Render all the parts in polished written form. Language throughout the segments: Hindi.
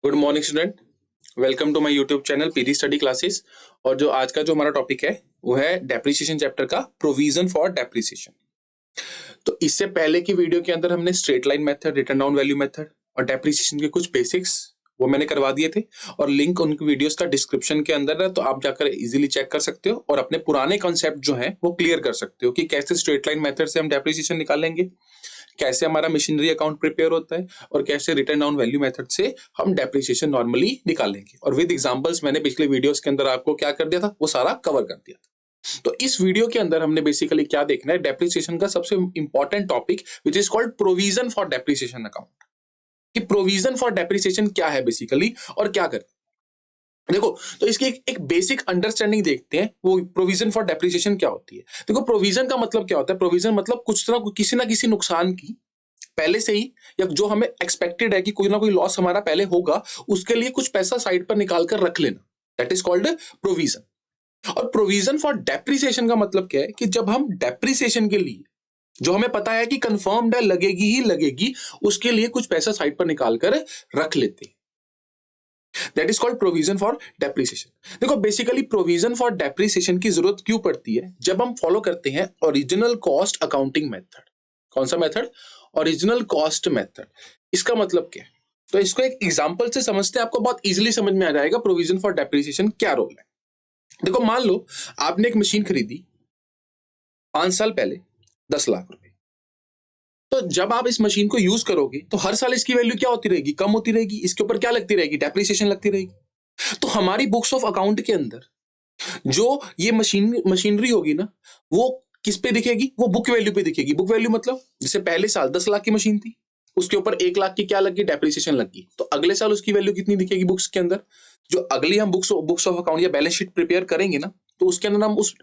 Good morning student. Welcome to my YouTube channel PD study classes. और जो आज का जो हमारा टॉपिक है वो है डेप्रिसिएशन चैप्टर का प्रोविजन फॉर डेप्रिसिएशन। तो इससे पहले की वीडियो के अंदर हमने straight line method, return down value method और डेप्रिसिएशन के कुछ बेसिक्स वो मैंने करवा दिए थे और लिंक उन वीडियोस का डिस्क्रिप्शन के अंदर है, तो आप जाकर इजीली चेक कर सकते हो और अपने पुराने कॉन्सेप्ट जो है वो क्लियर कर सकते हो कि कैसे स्ट्रेट लाइन मेथड से हम डेप्रिसिएशन निकालेंगे, कैसे हमारा मशीनरी अकाउंट प्रिपेयर होता है और कैसे रिटर्न डाउन वैल्यू मेथड से हम डेप्रिसिएशन नॉर्मली निकालेंगे। और विद एग्जांपल्स मैंने पिछले वीडियोस के अंदर आपको क्या कर दिया था, वो सारा कवर कर दिया था। तो इस वीडियो के अंदर हमने बेसिकली क्या देखना है, डेप्रिसिएशन का सबसे important topic which is called provision for depreciation account. कि प्रोविजन फॉर डेप्रिसिएशन क्या है बेसिकली और क्या करते हैं। देखो, तो इसकी एक बेसिक अंडरस्टैंडिंग देखते हैं, वो प्रोविजन फॉर डेप्रिसिएशन क्या होती है। देखो, प्रोविजन का मतलब क्या होता है। प्रोविजन मतलब कुछ तरह किसी ना किसी नुकसान की पहले से ही, या जो हमें एक्सपेक्टेड है कि कोई ना कोई लॉस हमारा पहले होगा, उसके लिए कुछ पैसा साइड पर निकाल कर रख लेना, दैट इज कॉल्ड प्रोविजन। और प्रोविजन फॉर डेप्रिसिएशन का मतलब क्या है कि जब हम डेप्रिसिएशन के लिए जो हमें पता है कि कंफर्म्ड है लगेगी ही लगेगी, उसके लिए कुछ पैसा साइड पर निकाल कर रख लेते हैं, that is called provision for depreciation. देखो, बेसिकली प्रोविजन फॉर डेप्रिसिएशन की जरूरत क्यों पड़ती है, जब हम फॉलो करते हैं ओरिजिनल कॉस्ट अकाउंटिंग मेथड। कौन सा मेथड? Original cost method. इसका मतलब क्या है, तो इसको एक एग्जांपल से समझते हैं, आपको बहुत इजीली समझ में आ जाएगा प्रोविजन फॉर डेप्रिसिएशन क्या रोल है। देखो, मान लो आपने एक मशीन खरीदी 5 साल पहले 10 लाख रुपए। तो जब आप इस मशीन को यूज करोगे तो हर साल इसकी वैल्यू क्या होती रहेगी, कम होती रहेगी। इसके ऊपर क्या लगती रहेगी, डेप्रिसिएशन लगती रहेगी। तो हमारी बुक्स ऑफ अकाउंट के अंदर जो ये मशीनरी होगी ना, वो किस पे दिखेगी, वो बुक वैल्यू पे दिखेगी। बुक वैल्यू मतलब जैसे पहले साल 10 लाख की मशीन थी, उसके ऊपर 1 लाख की क्या लगी, डेप्रिसिएशन लगी। तो अगले साल उसकी वैल्यू कितनी दिखेगी बुक्स के अंदर। जो अगली हम बुक्स ऑफ अकाउंट या बैलेंस शीट प्रिपेयर करेंगे ना, तो उसके अंदर हम उस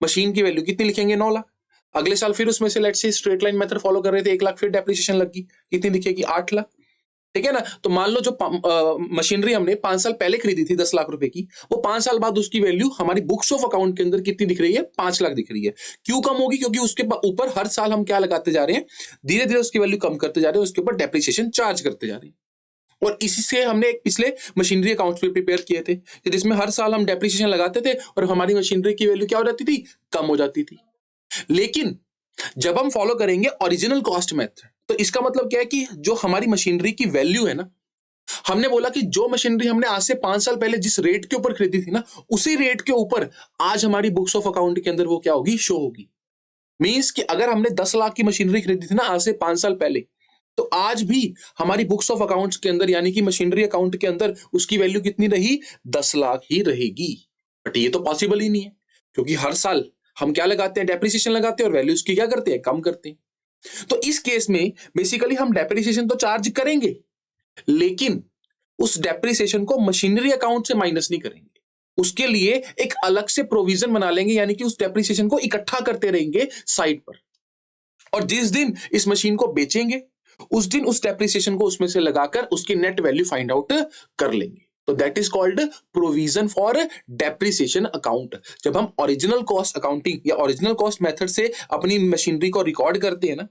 मशीन की वैल्यू कितनी लिखेंगे, 9 लाख। अगले साल फिर उसमें से let's say straight line method follow कर रहे थे, 1 लाख, फिर डेप्रिसिएशन लगी, कितनी दिखेगी, 8 लाख। ठीक है ना। तो मान लो जो मशीनरी हमने 5 साल पहले खरीदी थी 10 लाख रुपए की, वो 5 साल बाद उसकी वैल्यू हमारी बुक्स ऑफ अकाउंट के अंदर कितनी दिख रही है, 5 लाख दिख रही है। क्यों कम होगी, क्योंकि उसके ऊपर हर साल हम क्या लगाते जा रहे हैं, धीरे धीरे उसकी वैल्यू कम करते जा रहे हैं, उसके ऊपर डेप्रिसिएशन चार्ज करते जा रहे हैं। और इसी से हमने एक पिछले मशीनरी अकाउंट भी प्रिपेयर किए थे, जिसमें हर साल हम डेप्रिसिएशन लगाते थे और हमारी मशीनरी की वैल्यू क्या हो जाती थी, कम हो जाती थी। लेकिन जब हम फॉलो करेंगे ओरिजिनल कॉस्ट मेथड, तो इसका मतलब क्या है कि जो हमारी मशीनरी की वैल्यू है ना, हमने बोला कि जो मशीनरी हमने आज से 5 साल पहले जिस रेट के ऊपर खरीदी थी ना, उसी रेट के ऊपर आज हमारी बुक्स ऑफ अकाउंट के अंदर वो क्या होगी, शो होगी। मींस कि अगर हमने 10 लाख की मशीनरी खरीदी थी ना आज से 5 साल पहले, तो आज भी हमारी बुक्स ऑफ अकाउंट्स के अंदर यानी कि मशीनरी अकाउंट के अंदर उसकी वैल्यू कितनी रही, 10 लाख ही रहेगी। बट ये तो पॉसिबल ही नहीं है, क्योंकि हर साल हम क्या लगाते हैं, डेप्रिसिएशन लगाते हैं और वैल्यू उसकी क्या करते हैं, कम करते हैं। तो इस केस में बेसिकली हम डेप्रिसिएशन तो चार्ज करेंगे, लेकिन उस डेप्रिसिएशन को मशीनरी अकाउंट से माइनस नहीं करेंगे। उसके लिए एक अलग से प्रोविजन बना लेंगे, यानी कि उस डेप्रिसिएशन को इकट्ठा करते रहेंगे साइड पर। और जिस दिन इस मशीन को बेचेंगे, उस दिन उस डेप्रिसिएशन को उसमें से लगाकर उसकी नेट वैल्यू फाइंड आउट कर लेंगे। तो that is called provision for depreciation account. जब हम ओरिजिनल कॉस्ट अकाउंटिंग या ओरिजिनल कॉस्ट मेथड से अपनी मशीनरी को रिकॉर्ड करते हैं ना,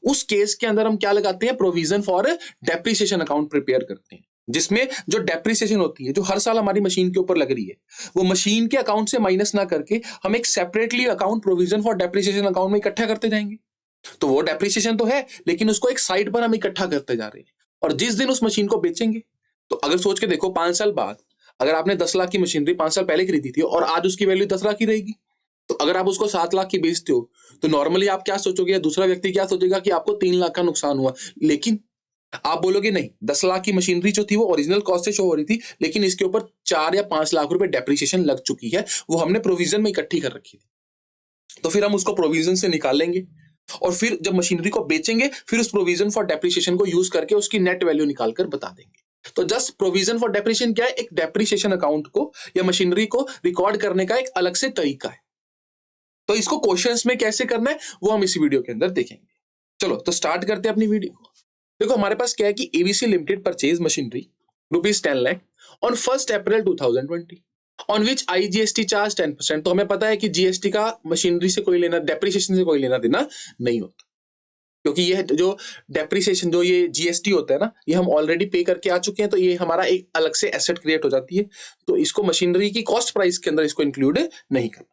उस केस के अंदर हम क्या लगाते हैं, provision for depreciation account prepare करते हैं, जिसमें जो डेप्रिसिएशन होती है, जो हर साल हमारी मशीन के ऊपर लग रही है, वो मशीन के अकाउंट से माइनस ना करके हम एक separately account provision for depreciation account में इकट्ठा करते जाएंगे। तो वो डेप्रिसिएशन तो है, लेकिन उसको एक साइड पर हम इकट्ठा करते जा रहे हैं। और जिस दिन उस मशीन को बेचेंगे, तो अगर सोच के देखो 5 साल बाद अगर आपने 10 लाख की मशीनरी 5 साल पहले खरीदी थी और आज उसकी वैल्यू 10 लाख की रहेगी, तो अगर आप उसको 7 लाख की बेचते हो, तो नॉर्मली आप क्या सोचोगे, या दूसरा व्यक्ति क्या सोचेगा कि आपको 3 लाख का नुकसान हुआ। लेकिन आप बोलोगे नहीं, 10 लाख की मशीनरी जो थी वो ओरिजिनल कॉस्ट से शो हो रही थी, लेकिन इसके ऊपर 4 या 5 लाख रुपए डेप्रिसिएशन लग चुकी है, वो हमने प्रोविजन में इकट्ठी कर रखी थी। तो फिर हम उसको प्रोविजन से निकालेंगे और फिर जब मशीनरी को बेचेंगे, फिर उस प्रोविजन फॉर डेप्रिसिएशन को यूज करके उसकी नेट वैल्यू निकालकर बता देंगे। तो जस्ट प्रोविजन फॉर डेप्रिसिएशन क्या है, एक डेप्रिसिएशन अकाउंट को या मशीनरी को रिकॉर्ड करने का एक अलग से तरीका है। तो इसको क्वेश्चंस में कैसे करना है वो हम इसी वीडियो के अंदर देखेंगे। चलो तो स्टार्ट करते हैं अपनी वीडियो को। देखो, हमारे पास क्या है कि ABC limited purchase machinery ₹10 lakh on 1 April 2020 on which IGST charge 10%। तो हमें पता है कि जीएसटी का मशीनरी से कोई लेना, डेप्रिसिएशन से कोई लेना देना नहीं होता। क्योंकि ये जो डेप्रिसिएशन जो ये जीएसटी होता है ना, ये हम ऑलरेडी पे करके आ चुके हैं, तो ये हमारा एक अलग से एसेट क्रिएट हो जाती है, तो इसको मशीनरी की कॉस्ट प्राइस के अंदर इसको इंक्लूड नहीं करना।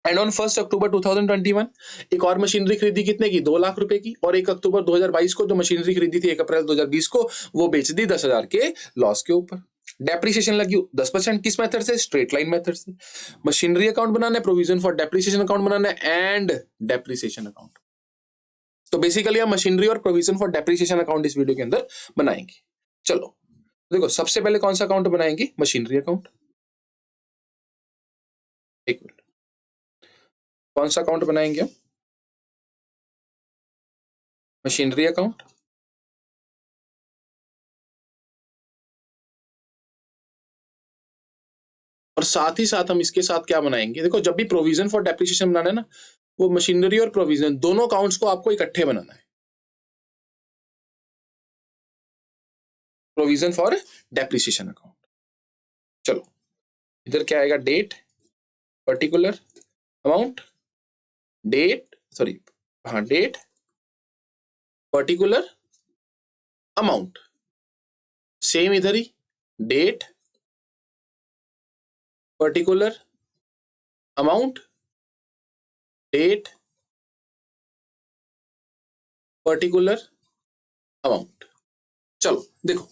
एंड ऑन 1 अक्टूबर 2021 एक और मशीनरी खरीदी, कितने की? 2 लाख रुपए की, और 1 अक्टूबर 2022 को जो मशीनरी खरीदी थी 1 अप्रैल 2020 को, वो बेच दी 10,000 के लॉस के ऊपर। डेप्रिसिएशन लगी 10%, किस मेथड से? स्ट्रेट लाइन मेथड से। मशीनरी अकाउंट बनाना है, प्रोविजन फॉर डेप्रिसिएशन अकाउंट बनाना है, एंड डेप्रिसिएशन अकाउंट। तो बेसिकली हम मशीनरी और प्रोविजन फॉर डेप्रिसिएशन अकाउंट इस वीडियो के अंदर बनाएंगे। चलो देखो, सबसे पहले कौन सा अकाउंट बनाएंगे? Machinery account. एक मिनट, कौन सा अकाउंट बनाएंगे हम? Machinery account. और साथ ही साथ हम इसके साथ क्या बनाएंगे? देखो, जब भी प्रोविजन फॉर डेप्रिसिएशन बनाना है ना, वो मशीनरी और प्रोविजन दोनों अकाउंट्स को आपको इकट्ठे बनाना है। Provision for depreciation account. चलो, इधर क्या आएगा? Date, particular amount, date, sorry, हाँ, डेट, पर्टिकुलर अमाउंट। सेम इधर ही, date, particular amount, date, particular amount. चलो देखो,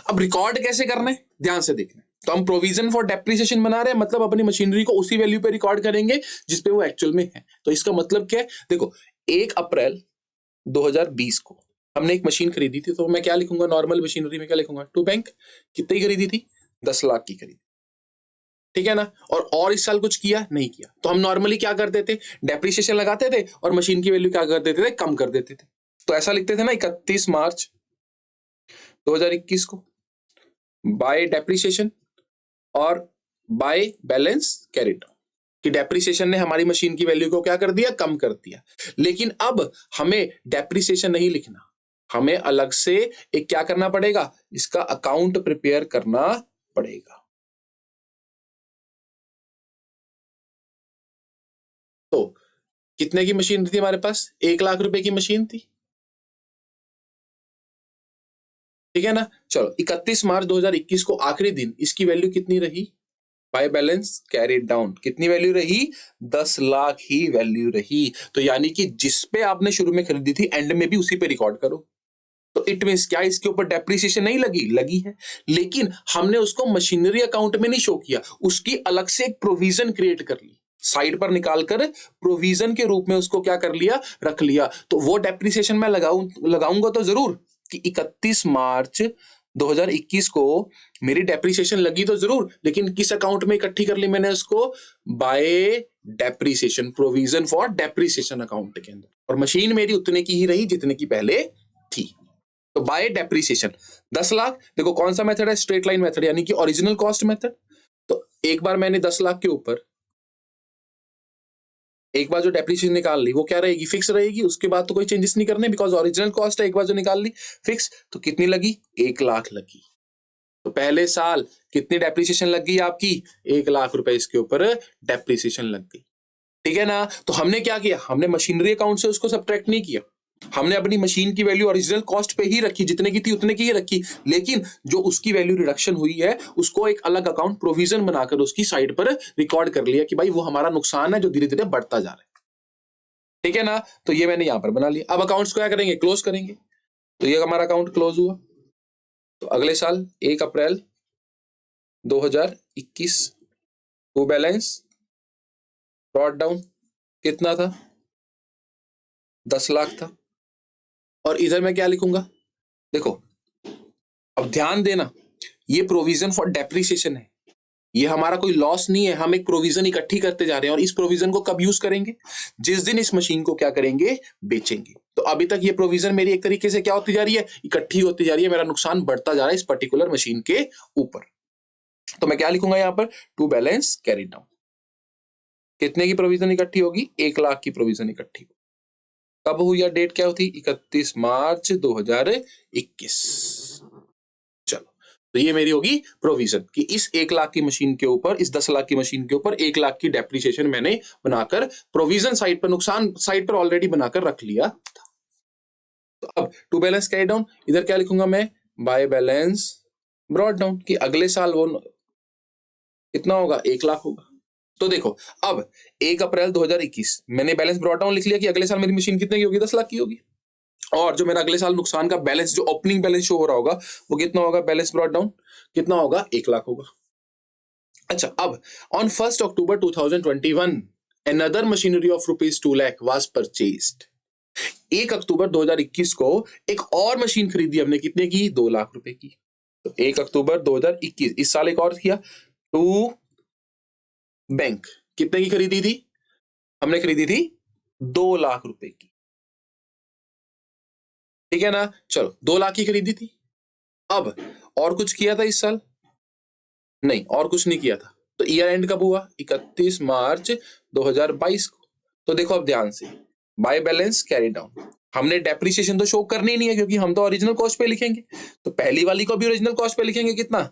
अब रिकॉर्ड कैसे करना है, ध्यान से देखना है। तो हम प्रोविजन फॉर डेप्रिसिएशन बना रहे हैं, मतलब अपनी मशीनरी को उसी वैल्यू पे रिकॉर्ड करेंगे जिसपे वो एक्चुअल में है। तो इसका मतलब क्या है? देखो, 1 अप्रैल 2020 को हमने एक मशीन खरीदी थी, तो मैं क्या लिखूंगा? नॉर्मल मशीनरी में क्या लिखूंगा? To bank. कितनी खरीदी थी? 10 लाख की खरीदी, ठीक है ना? और इस साल कुछ किया नहीं किया, तो हम नॉर्मली क्या करते थे? डेप्रिसिएशन लगाते थे और मशीन की वैल्यू क्या कर देते थे? कम कर देते थे। तो ऐसा लिखते थे ना, 31 मार्च 2021 को बाय डेप्रिसिएशन और बाय बैलेंस कैरिड, कि डेप्रिसिएशन ने हमारी मशीन की वैल्यू को क्या कर दिया? कम कर दिया। लेकिन अब हमें डेप्रिसिएशन नहीं लिखना, हमें अलग से एक क्या करना पड़ेगा? इसका अकाउंट प्रिपेयर करना पड़ेगा। तो कितने की मशीन थी हमारे पास? 1 लाख रुपए की मशीन थी, ठीक है ना? चलो, 31 मार्च 2021 को आखिरी दिन इसकी वैल्यू कितनी रही? बाय बैलेंस कैरिड डाउन कितनी वैल्यू रही? 10 लाख ही वैल्यू रही। तो यानी कि जिस पे आपने शुरू में खरीदी थी, एंड में भी उसी पे रिकॉर्ड करो। तो इट मींस क्या? इसके ऊपर डेप्रिसिएशन नहीं लगी? लगी है, लेकिन हमने उसको मशीनरी अकाउंट में नहीं शो किया, उसकी अलग से एक प्रोविजन क्रिएट कर ली, साइड पर निकालकर प्रोविजन के रूप में उसको क्या कर लिया? रख लिया। तो वो डेप्रिसिएशन मैं लगाऊंगा तो जरूर, कि 31 मार्च 2021 को मेरी डेप्रिसिएशन लगी तो जरूर, लेकिन किस अकाउंट में इकट्ठी कर ली मैंने उसको? Bye depreciation, provision for depreciation account के अंदर। और मशीन मेरी उतने की ही रही जितने की पहले थी। तो बाय डेप्रिसिएशन 10 लाख। देखो कौन सा मेथड है? स्ट्रेट लाइन मेथड, यानी कि ओरिजिनल कॉस्ट मेथड। तो एक बार मैंने 10 लाख के ऊपर एक बार जो डेप्रिसिएशन निकाल ली, वो क्या रहेगी? फिक्स रहेगी। उसके बाद तो कोई चेंजेस नहीं करने, बिकॉज ओरिजिनल कॉस्ट है, एक बार जो निकाल ली फिक्स। तो कितनी लगी? 1 लाख लगी। तो पहले साल कितनी डेप्रिसिएशन लग गई आपकी? 1 लाख रुपए इसके ऊपर डेप्रिसिएशन लग गई, ठीक है ना? तो हमने क्या किया? हमने मशीनरी अकाउंट से उसको सब्ट्रैक्ट नहीं किया, हमने अपनी मशीन की वैल्यू ओरिजिनल कॉस्ट पे ही रखी, जितने की थी उतने की ही रखी। लेकिन जो उसकी वैल्यू रिडक्शन हुई है, उसको एक अलग अकाउंट प्रोविजन बनाकर उसकी साइड पर रिकॉर्ड कर लिया, कि भाई वो हमारा नुकसान है जो धीरे धीरे बढ़ता जा रहा है, ठीक है ना? तो ये मैंने यहां पर बना लिया। अब अकाउंट्स को क्या करेंगे? क्लोज करेंगे। तो ये हमारा अकाउंट क्लोज हुआ। तो अगले साल 1 अप्रैल 2021 वो बैलेंस ब्रॉट डाउन कितना था? 10 लाख था। और इधर मैं क्या लिखूंगा? देखो, अब ध्यान देना, ये प्रोविजन फॉर डेप्रिसिएशन है, ये हमारा कोई लॉस नहीं है। हम एक प्रोविजन इकट्ठी करते जा रहे हैं, और इस प्रोविजन को कब यूज करेंगे? जिस दिन इस मशीन को क्या करेंगे? बेचेंगे। तो अभी तक ये प्रोविजन मेरी एक तरीके से क्या होती जा रही है? इकट्ठी होती जा रही है, मेरा नुकसान बढ़ता जा रहा है इस पर्टिकुलर मशीन के ऊपर। तो मैं क्या लिखूंगा यहां पर? To balance carried down. कितने की प्रोविजन इकट्ठी होगी? 1 लाख की प्रोविजन इकट्ठी होगी। कब हुई? या डेट क्या होती? 31 मार्च 2021। चलो, तो ये मेरी होगी प्रोविजन, कि इस 1 लाख की मशीन के ऊपर, इस 10 लाख की मशीन के ऊपर 1 लाख की डेप्रिसिएशन मैंने बनाकर प्रोविजन साइड पर, नुकसान साइड पर ऑलरेडी बनाकर रख लिया था। अब टू बैलेंस कैरी डाउन, इधर क्या लिखूंगा मैं, बाय बैलेंस ब्रॉट डाउन, कि अगले साल वो कितना होगा, 1 लाख होगा। तो देखो अब 1 अप्रैल 2021 मैंने बैलेंस ब्रॉट डाउन लिख लिया कि अगले साल मेरी मशीन कितने की होगी, 10 लाख की होगी। और जो मेरा अगले साल नुकसान का बैलेंस, जो ओपनिंग बैलेंस शो हो रहा होगा, वो कितना होगा, बैलेंस ब्रॉट डाउन कितना होगा, 1 लाख होगा। अच्छा, अब on 1 October 2021 another machinery of rupees 2 lakh was purchased। 1 अक्टूबर 2021 को एक और मशीन खरीदी हमने, कितने की, 2 लाख रुपए की। तो 1 अक्टूबर 2021, इस साल एक और किया, टू बैंक, कितने की खरीदी थी, हमने खरीदी थी 2 लाख रुपए की, ठीक है ना। चलो 2 लाख की खरीदी थी। अब और कुछ किया था इस साल, नहीं और कुछ नहीं किया था। तो ईयर एंड कब हुआ, 31 मार्च 2022 को। तो देखो अब ध्यान से, बाय बैलेंस कैरी डाउन, हमने डेप्रिसिएशन तो शो करनी नहीं है क्योंकि हम तो ओरिजिनल कॉस्ट पे लिखेंगे। तो पहली वाली को भी ओरिजिनल कॉस्ट पे लिखेंगे, कितना,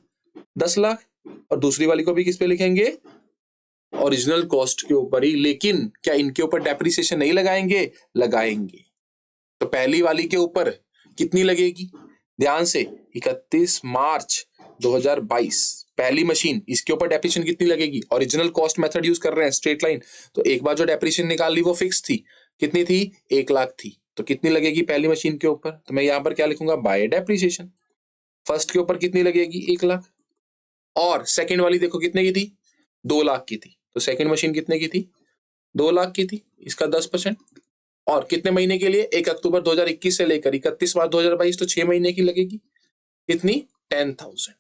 10 लाख, और दूसरी वाली को भी किस पे लिखेंगे, ओरिजिनल कॉस्ट के ऊपर ही। लेकिन क्या इनके ऊपर डेप्रिसिएशन नहीं लगाएंगे, लगाएंगे। तो पहली वाली के ऊपर कितनी लगेगी, ध्यान से, 31 मार्च 2022 पहली मशीन, इसके ऊपर डेप्रिसिएशन कितनी लगेगी, ओरिजिनल कॉस्ट मेथड यूज कर रहे हैं, स्ट्रेट लाइन। तो एक बार जो डेप्रिसिएशन निकाल ली वो फिक्स थी, कितनी थी, 1 लाख थी। तो कितनी लगेगी पहली मशीन के ऊपर, तो मैं यहां पर क्या लिखूंगा, बाय डेप्रिसिएशन। फर्स्ट के ऊपर कितनी लगेगी, 1 लाख। और सेकेंड वाली देखो कितने की थी, 2 लाख की थी। तो सेकेंड मशीन कितने की थी, 2 लाख की थी, इसका 10%। और कितने महीने के लिए, 1 अक्टूबर 2021 से लेकर 31 मार्च 2022, तो 6 महीने की लगेगी, कितनी, 10,000।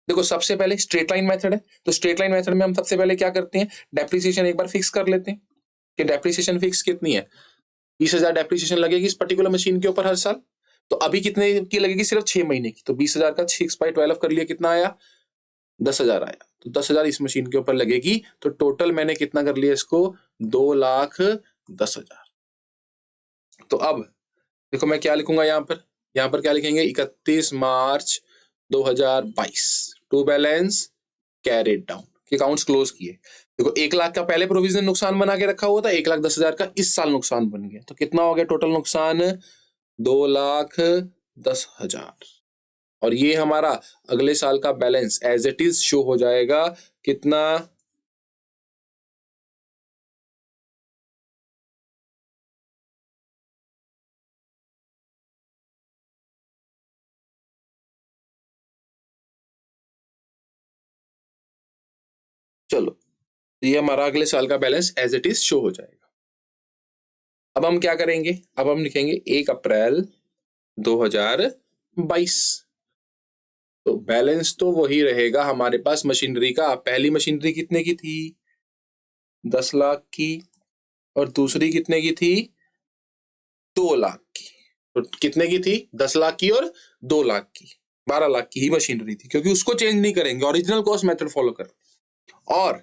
देखो सबसे पहले स्ट्रेट लाइन मेथड है, तो स्ट्रेट लाइन मेथड में हम सबसे पहले क्या करते हैं, डेप्रिसिएशन एक बार फिक्स कर लेते हैं कि डेप्रिसिएशन फिक्स कितनी है, 20,000 डेप्रिसिएशन लगेगी इस पर्टिकुलर मशीन के ऊपर हर साल। तो अभी कितने की लगेगी, सिर्फ 6 महीने की। तो 20,000 का 6/12 कर लिया, कितना आया, 10,000 आया। तो 10,000 इस मशीन के ऊपर लगेगी। तो टोटल मैंने कितना कर लिया इसको, 2,10,000। तो अब देखो मैं क्या लिखूंगा यहां पर क्या लिखेंगे, 31 मार्च 2022 टू बैलेंस कैरिड डाउन, के अकाउंट्स क्लोज किए। देखो 1 लाख का पहले प्रोविजन नुकसान बना के रखा हुआ था, 1,10,000 का इस साल नुकसान बन गया। तो कितना हो गया टोटल नुकसान, 2,10,000। और ये हमारा अगले साल का balance as it is show हो जाएगा, कितना, चलो ये हमारा अगले साल का balance as it is show हो जाएगा। अब हम क्या करेंगे, अब हम लिखेंगे 1 अप्रैल 2022। तो बैलेंस तो वही रहेगा हमारे पास मशीनरी का। पहली मशीनरी कितने की थी, 10 लाख की, और दूसरी कितने की थी, 2 लाख की। तो कितने की थी, 10 लाख की और 2 लाख की, 12 लाख की ही मशीनरी थी, क्योंकि उसको चेंज नहीं करेंगे, ओरिजिनल कॉस्ट मेथड फॉलो कर। और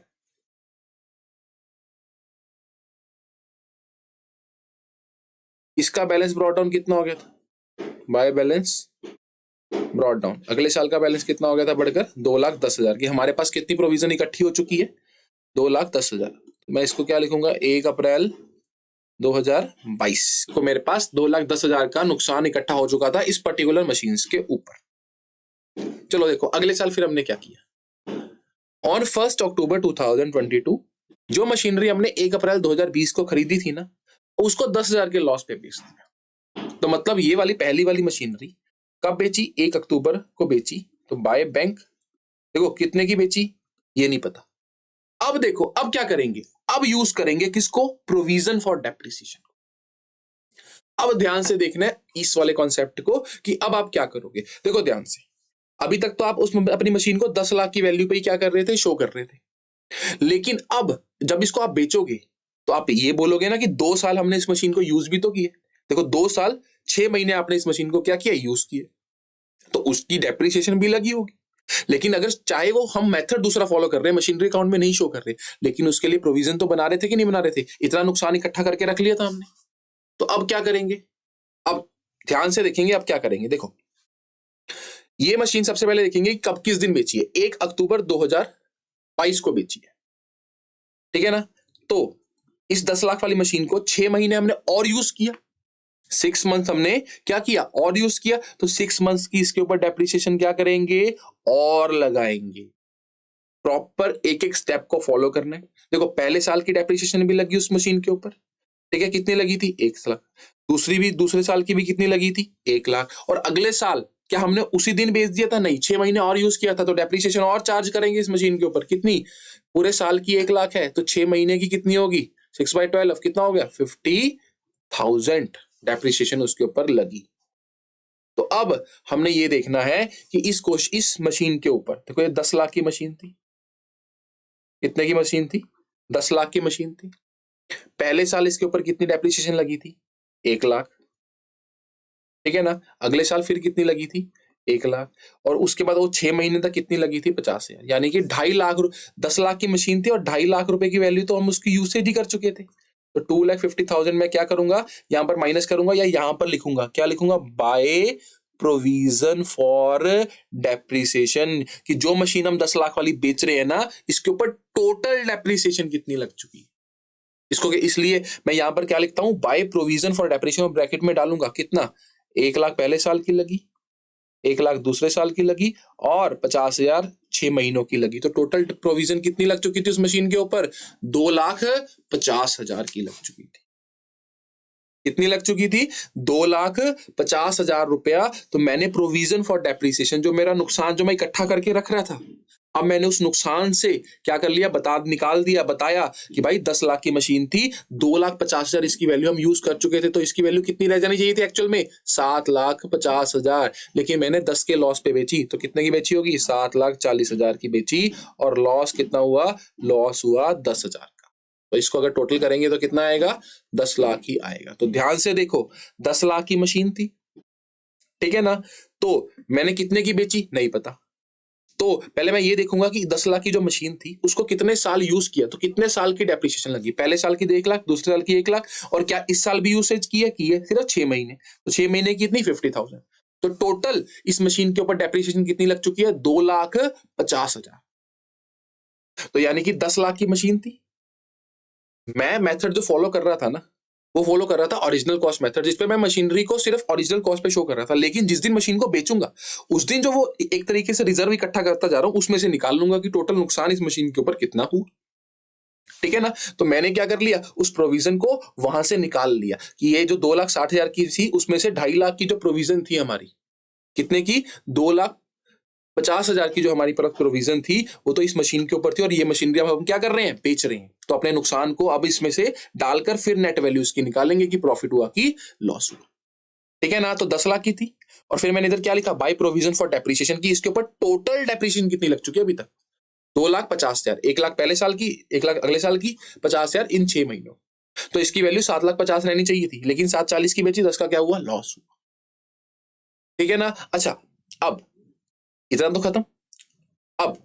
इसका बैलेंस ब्रॉट डाउन कितना हो गया था, बाय बैलेंस ब्रॉट डाउन, अगले साल का बैलेंस कितना हो गया था बढ़कर, 2,10,000 की। हमारे पास कितनी प्रोविजन इकट्ठी हो चुकी है, 2,10,000। मैं इसको क्या लिखूंगा, 1 अप्रैल 2022 को मेरे पास 2,10,000 का नुकसान इकट्ठा हो चुका था इस पर्टिकुलर मशीन्स के ऊपर। चलो देखो अगले साल फिर हमने क्या किया, ऑन 1 अक्टूबर 2022 जो मशीनरी हमने 1 अप्रैल 2020 को खरीदी थी ना, उसको 10,000 के लॉस पे बेच दिया। तो मतलब ये वाली पहली वाली मशीनरी कब बेची, 1 अक्टूबर को बेची। तो बाय बैंक, देखो कितने की बेची ये नहीं पता। अब देखो अब क्या करेंगे, अब यूज करेंगे किसको, प्रोविजन फॉर डेप्रिसिएशन। अब ध्यान से देखना है इस वाले कॉन्सेप्ट को कि अब आप क्या करोगे। देखो ध्यान से, अभी तक तो आप उस अपनी मशीन को 10 लाख की वैल्यू पे ही क्या कर रहे थे, शो कर रहे थे। लेकिन अब जब इसको आप बेचोगे तो आप ये बोलोगे ना कि 2 साल हमने इस मशीन को यूज भी तो किए। देखो 2 साल 6 महीने आपने इस मशीन को क्या किया, यूज किए, तो उसकी डेप्रिसिएशन भी लगी होगी। लेकिन अगर चाहे वो हम मेथड दूसरा फॉलो कर रहे हैं, मशीनरी अकाउंट में नहीं शो कर रहे, लेकिन उसके लिए प्रोविजन तो बना रहे थे कि नहीं बना रहे थे, इतना नुकसान इकट्ठा करके रख लिया था हमने। तो अब क्या करेंगे, अब ध्यान से देखेंगे अब क्या करेंगे। देखो ये मशीन सबसे पहले देखेंगे कब किस दिन बेची है, 1 अक्टूबर 2022 को बेची है, ठीक है ना। तो इस 10 लाख वाली मशीन को 6 महीने हमने और यूज किया, 6 मंथ हमने क्या किया और यूज किया, तो 6 मंथ्स की इसके ऊपर डेप्रिसिएशन क्या करेंगे और लगाएंगे। प्रॉपर एक एक स्टेप को फॉलो करना है। देखो पहले साल की डेप्रिसिएशन भी लगी उस मशीन के ऊपर, ठीक है, कितनी लगी थी 1 लाख। दूसरे साल की भी कितनी लगी थी 1 लाख। और अगले साल क्या हमने उसी दिन बेच दिया था, नहीं, 6 महीने और यूज किया था, तो डेप्रिसिएशन और चार्ज करेंगे इस मशीन के ऊपर। कितनी, पूरे साल की 1 लाख है तो 6 महीने की कितनी होगी 6/12 कितना हो गया 50,000 डेप्रिसिएशन उसके ऊपर लगी। तो अब हमने ये देखना है कि इस मशीन के ऊपर देखो, ये 10 लाख की मशीन थी। कितने की मशीन थी 10 लाख की मशीन थी। पहले साल इसके ऊपर कितनी डेप्रिसिएशन लगी थी 1 लाख, ठीक है ना। अगले साल फिर कितनी लगी थी 1 लाख। और उसके बाद वो 6 महीने तक कितनी लगी थी 50,000, यानी कि 2.5 लाख। 10 लाख की मशीन थी और 2.5 लाख रुपए की वैल्यू तो हम उसकी यूसेज ही कर चुके थे। तो 2,50,000 में क्या करूंगा, यहां पर माइनस करूंगा या यहां पर लिखूंगा, क्या लिखूंगा, बाय प्रोविजन फॉर डेप्रिसिएशन, कि जो मशीन हम 10 लाख वाली बेच रहे हैं ना, इसके ऊपर टोटल डेप्रिसिएशन कितनी लग चुकी है। इसको इसलिए मैं यहां पर क्या लिखता हूं, by provision for depreciation, bracket में डालूंगा कितना, 1 लाख पहले साल की लगी, 1 लाख दूसरे साल की लगी और 50,000 6 महीनों की लगी। तो टोटल प्रोविजन कितनी लग चुकी थी उस मशीन के ऊपर, 2,50,000 की लग चुकी थी। कितनी लग चुकी थी 2,50,000 रुपया। तो मैंने प्रोविजन फॉर डेप्रिसिएशन, जो मेरा नुकसान जो मैं इकट्ठा करके रख रहा था, अब मैंने उस नुकसान से क्या कर लिया, निकाल दिया, बताया कि भाई 10 लाख की मशीन थी, 2,50,000 इसकी वैल्यू हम यूज कर चुके थे, तो इसकी वैल्यू कितनी रह जानी चाहिए थी एक्चुअल में 7,50,000। लेकिन मैंने 10 के लॉस पे बेची, तो कितने की बेची होगी 7,40,000 की बेची। और लॉस कितना हुआ, लॉस हुआ 10,000 का। तो इसको अगर टोटल करेंगे तो कितना आएगा 10 लाख ही आएगा। तो ध्यान से देखो, 10 लाख की मशीन थी, ठीक है ना। तो मैंने कितने की बेची नहीं पता, तो पहले मैं ये देखूंगा कि 10 लाख की जो मशीन थी उसको कितने साल यूज किया, तो कितने साल की डेप्रिसिएशन लगी। पहले साल की 1 लाख, दूसरे साल की 1 लाख, और क्या इस साल भी यूसेज की है सिर्फ 6 महीने, तो 6 महीने की कितनी 50,000। तो टोटल इस मशीन के ऊपर डेप्रिसिएशन कितनी लग चुकी है 2,50,000। तो यानी कि 10 लाख की मशीन थी। मैं मेथड जो फॉलो कर रहा था ना, वो फॉलो कर रहा था ओरिजिनल कॉस्ट मेथड, जिसपे मैं मशीनरी को सिर्फ ओरिजिनल कॉस्ट पे शो कर रहा था। लेकिन जिस दिन मशीन को बेचूंगा उस दिन जो वो एक तरीके से रिजर्व इकट्ठा करता जा रहा हूं, उसमें से निकाल लूंगा कि टोटल नुकसान इस मशीन के ऊपर कितना हुआ, ठीक है ना। तो मैंने क्या कर लिया, उस प्रोविजन को वहां से निकाल लिया कि ये जो 2,60,000 की थी उसमें से 2.5 लाख की जो प्रोविजन थी हमारी, कितने की 2,50,000 की जो हमारी प्रोविजन थी, वो तो इस मशीन के ऊपर थी। और ये मशीनरी हम क्या कर रहे हैं, बेच रहे हैं। तो अपने नुकसान को अब इसमें से डालकर फिर नेट वैल्यू इसकी निकालेंगे कि प्रॉफिट हुआ कि लॉस हुआ, ठीक है ना। तो 10 लाख की थी। और फिर मैंने इधर क्या लिखा, बाय प्रोविजन फॉर डेप्रिसिएशन, की इसके ऊपर टोटल डेप्रिसिएशन कितनी लग चुकी है अभी तक, 2,50,000। 1 लाख पहले साल की, 1 लाख अगले साल की, 50,000 इन 6 महीनों। तो इसकी वैल्यू 7,50,000 रहनी चाहिए थी, लेकिन 7,40 की बेची, 10 का क्या हुआ, लॉस हुआ, ठीक है ना। अच्छा, अब इतना तो खत्म। अब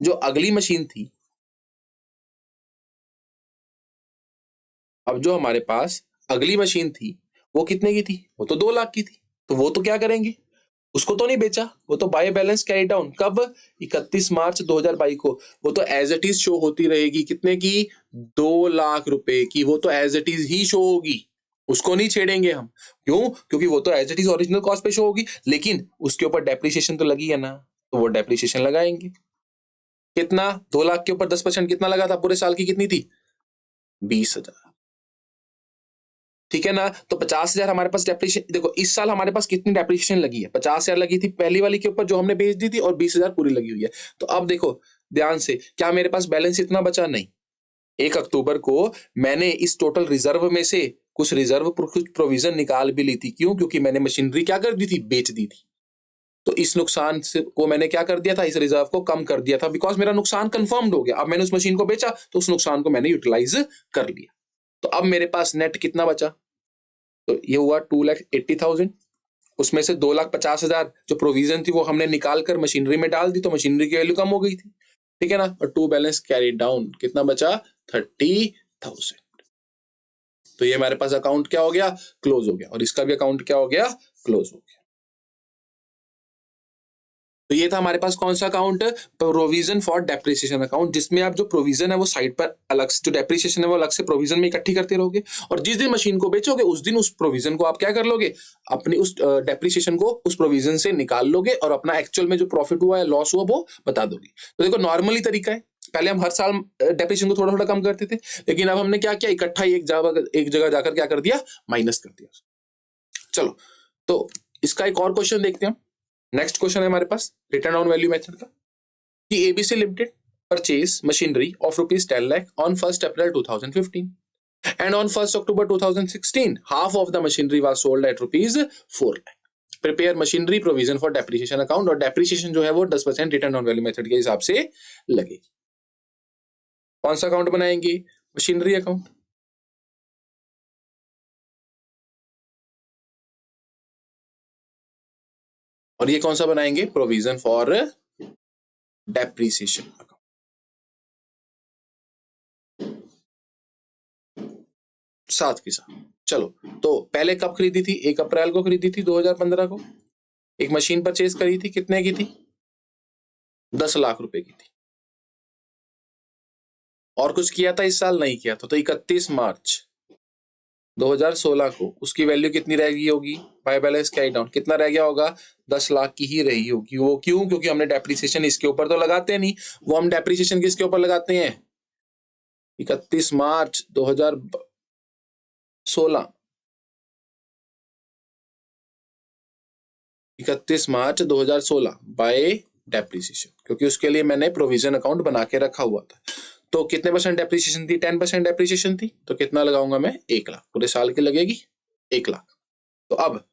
जो अगली मशीन थी, अब जो हमारे पास अगली मशीन थी वो कितने की थी, वो तो 2 लाख की थी। तो वो तो क्या करेंगे, उसको तो नहीं बेचा, वो तो बाय बैलेंस कैरी डाउन कब, 31 मार्च 2022 को। वो तो एज इट इज शो होती रहेगी, कितने की 2 लाख रुपए की, वो तो एज इट इज ही शो होगी, उसको नहीं छेड़ेंगे हम। क्यों, क्योंकि वो तो as it is original cost पे शो होगी, लेकिन उसके ऊपर डेप्रिसिएशन तो लगी है ना, तो वो डेप्रिसिएशन लगाएंगे। कितना, 2 लाख के ऊपर 10% कितना लगा था पूरे साल की, कितनी थी 20,000, ठीक है ना। तो 50,000 हमारे पास डेप्रिसिएशन, देखो इस साल हमारे पास कितनी डेप्रिसिएशन लगी है, 50,000 लगी थी पहली वाली के ऊपर जो हमने बेच दी थी, और 20,000 पूरी लगी हुई है। तो अब देखो ध्यान से, क्या मेरे पास बैलेंस इतना बचा, नहीं। 1 अक्टूबर को मैंने इस टोटल रिजर्व में से कुछ रिजर्व कुछ प्रोविजन निकाल भी ली थी। क्यों, क्योंकि मैंने मशीनरी क्या कर दी थी, बेच दी थी। तो इस नुकसान से को मैंने क्या कर दिया था, इस रिजर्व को कम कर दिया था, बिकॉज मेरा नुकसान कंफर्म्ड हो गया। अब मैंने उस मशीन को बेचा तो उस नुकसान को मैंने यूटिलाइज कर लिया। तो अब मेरे पास नेट कितना बचा, तो ये हुआ 2,80,000। उसमें से 2,50,000 जो प्रोविजन थी वो हमने निकाल कर मशीनरी में डाल दी, तो मशीनरी की वैल्यू कम हो गई थी, ठीक है ना। और टू बैलेंस कैरी डाउन कितना बचा, 30,000। तो ये हमारे पास अकाउंट क्या हो गया, क्लोज हो गया। और इसका भी अकाउंट क्या हो गया, क्लोज हो गया। तो ये था हमारे पास कौन सा account, provision for depreciation account, जिसमें आप जो प्रोविजन है वो साइड पर अलग से, जो डेप्रिसिएशन है वो अलग से प्रोविजन में इकट्ठी करते रहोगे, और जिस दिन मशीन को बेचोगे उस दिन उस प्रोविजन को आप क्या कर लोगे, अपनी उस डेप्रिसिएशन को उस प्रोविजन से निकाल लोगे और अपना एक्चुअल में जो प्रॉफिट हुआ है लॉस हुआ वो बता दोगे। तो देखो नॉर्मली तरीका है, पहले हम हर साल डेप्रिसिएशन को थोड़ा थोड़ा कम करते थे, लेकिन अब हमने क्या किया, इकट्ठा ही एक जगह जाकर क्या कर दिया, माइनस कर दिया। चलो तो इसका एक और क्वेश्चन देखते हैं हम। नेक्स्ट क्वेश्चन है हमारे पास रिटर्न ऑन वैल्यू मेथड का, कि ABC limited purchase machinery of ₹10 lakh on 1 April 2015 and on 1 October 2016 half of the machinery was sold at ₹4 lakh. Prepare machinery provision for depreciation account, और डेप्रिसिएशन जो है वो 10% रिटर्न ऑन वैल्यू मेथड के हिसाब से लगेगी। कौन सा अकाउंट बनाएंगे, मशीनरी अकाउंट। और ये कौन सा बनाएंगे, प्रोविजन फॉर डेप्रिसिएशन अकाउंट। साथ के साथ चलो, तो पहले कब खरीदी थी, 1 अप्रैल को खरीदी थी 2015 को। एक मशीन परचेज करी थी, कितने की थी, 10 लाख रुपए की थी। और कुछ किया था इस साल, नहीं किया था, तो 31 मार्च 2016 को उसकी वैल्यू कितनी रह गई होगी, बाय बैलेंस कैरी डाउन कितना रह गया होगा, 10 लाख की ही रही होगी। वो क्यों, क्योंकि हमने डेप्रिसिएशन इसके ऊपर तो लगाते नहीं, वो हम डेप्रिसिएशन किसके ऊपर लगाते हैं, 31 मार्च 2016, 31 मार्च 2016 बाय डेप्रिसिएशन, क्योंकि उसके लिए मैंने प्रोविजन अकाउंट बना के रखा हुआ था। तो कितने परसेंट डेप्रिसिएशन थी, 10% डेप्रिसिएशन थी, तो कितना लगाऊंगा मैं, 1 लाख, पूरे साल की लगेगी 1 लाख। तो अब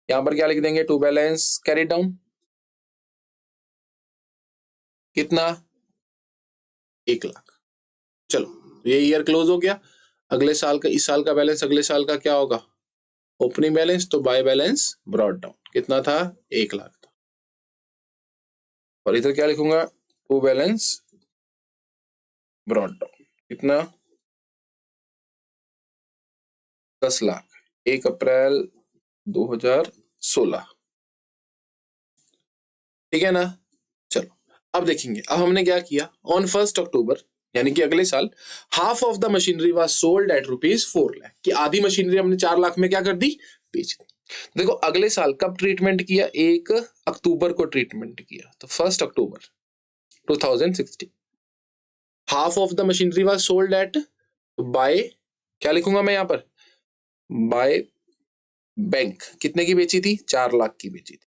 यहां पर क्या लिख देंगे, टू बैलेंस कैरी डाउन कितना, 1 लाख। चलो ये ईयर क्लोज हो गया, अगले साल का, इस साल का बैलेंस अगले साल का क्या होगा, ओपनिंग बैलेंस, तो बाय बैलेंस ब्रॉट डाउन कितना था, 1 लाख था। और इधर क्या लिखूंगा, टू बैलेंस ब्रॉट डाउन कितना, 10 लाख, 1 अप्रैल 2016, ठीक है ना। चलो अब देखेंगे, अब हमने क्या किया, ऑन 1 अक्टूबर यानी कि अगले साल, half of the machinery was sold eight ₹4 lakh, कि आधी मशीनरी हमने 4 लाख में क्या कर दी, बेच दी। देखो अगले साल कब ट्रीटमेंट किया, 1 अक्टूबर को ट्रीटमेंट किया, तो 1 October 2016, half of the machinery was sold at, by क्या लिखूंगा मैं यहां पर, बाय बैंक कितने की बेची थी, 4 लाख की बेची थी,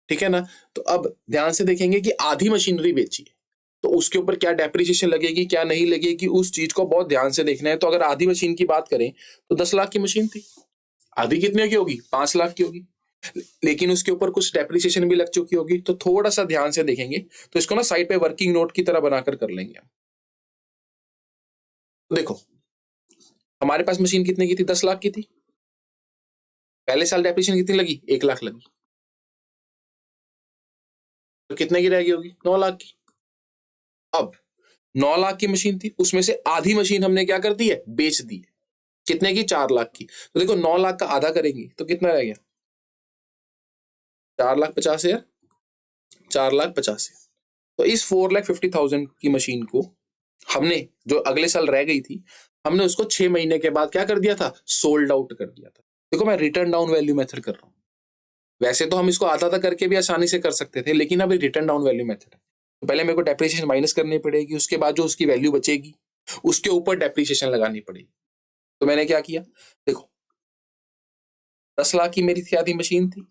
ठीक है ना। तो अब ध्यान से देखेंगे कि आधी मशीनरी बेची है, तो उसके ऊपर क्या डेप्रिसिएशन लगेगी, क्या नहीं लगेगी, उस चीज को बहुत ध्यान से देखना है। तो अगर आधी मशीन की बात करें तो 10 लाख की मशीन थी, आधी कितने की होगी, 5 लाख की होगी, लेकिन उसके ऊपर कुछ डेप्रिसिएशन भी लग चुकी होगी, तो थोड़ा सा ध्यान से देखेंगे। तो इसको ना साइड पे वर्किंग नोट की तरह बनाकर कर लेंगे हम। देखो हमारे पास मशीन कितने की थी, 10 लाख की थी, पहले साल डेप्रिसिएशन कितनी लगी, 1 लाख लगी, तो कितने की रहेगी होगी, 9 लाख की। अब 9 लाख की मशीन थी, उसमें से आधी मशीन हमने क्या कर दी है, बेच दी है, कितने की, 4 लाख की। तो देखो 9 लाख का आधा करेंगे तो कितना रह गया, 4,50,000, 4,50,000। तो इस 4,50,000 की मशीन को हमने, जो अगले साल रह गई थी, हमने उसको 6 महीने के बाद क्या कर दिया था, सोल्ड आउट कर दिया था। देखो मैं रिटर्न डाउन वैल्यू मेथड कर रहा हूं, वैसे तो हम इसको आधा आधा करके भी आसानी से कर सकते थे, लेकिन अब रिटर्न डाउन वैल्यू मेथड है, तो पहले मेरे को डेप्रिसिएशन माइनस करनी पड़ेगी, उसके बाद जो उसकी वैल्यू बचेगी उसके ऊपर डेप्रिसिएशन लगानी पड़ेगी। तो मैंने क्या किया, देखो 10 लाख की मेरी थी, आधी मशीन थी।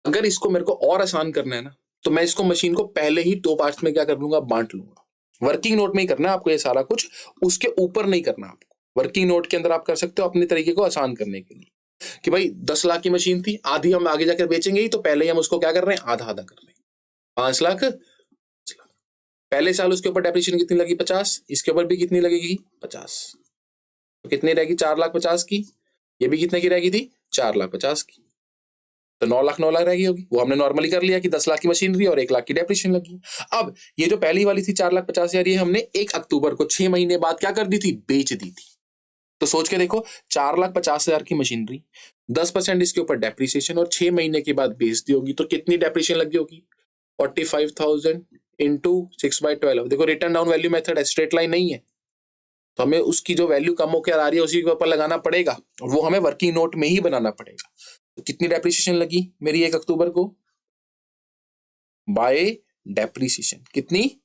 अगर इसको मेरे को और आसान करना है ना, तो मैं इसको मशीन को पहले ही 2 पार्ट्स में क्या कर लूंगा, बांट लूंगा। वर्किंग नोट में ही करना है आपको ये सारा कुछ, उसके ऊपर नहीं करना आपको। वर्किंग नोट के अंदर आप कर सकते हो अपने तरीके को आसान करने के लिए, कि भाई 10 लाख की मशीन थी, आधी हम आगे जाकर बेचेंगे ही, तो पहले ही हम उसको क्या कर रहे हैं, आधा आधा कर रहे हैं, 5 लाख। पहले साल उसके ऊपर डेप्रिसिएशन कितनी लगी, 50, इसके ऊपर भी कितनी लगेगी, 50, तो कितनी रहेगी, 4,50,000 की। ये भी कितने की रहेगी थी, 4,50,000 की, तो 9 लाख 9 लाख रहेगी होगी। वो हमने नॉर्मली कर लिया कि 10 लाख की मशीनरी और 1 लाख की डेप्रिसिएशन लगी। अब ये जो पहली वाली थी 4,50,000, ये हमने 1 अक्टूबर को 6 महीने बाद क्या कर दी थी, बेच दी थी। तो सोच के देखो, 4,50,000 की मशीनरी, 10% इसके ऊपर डेप्रिसिएशन और 6 महीने के बाद बेच दी होगी, तो कितनी डेप्रिसिएशन लगी होगी? 45,000 इंटू 6/12। देखो रिटर्न डाउन वैल्यू मेथड है, स्ट्रेट लाइन नहीं है, तो हमें उसकी जो वैल्यू कम होकर आ रही है उसी के ऊपर लगाना पड़ेगा, और वो हमें वर्किंग नोट में ही बनाना पड़ेगा। तो कितनी डेप्रिसिएशन लगी मेरी 1 अक्टूबर को? बाय डेप्रिसिएशन कितनी?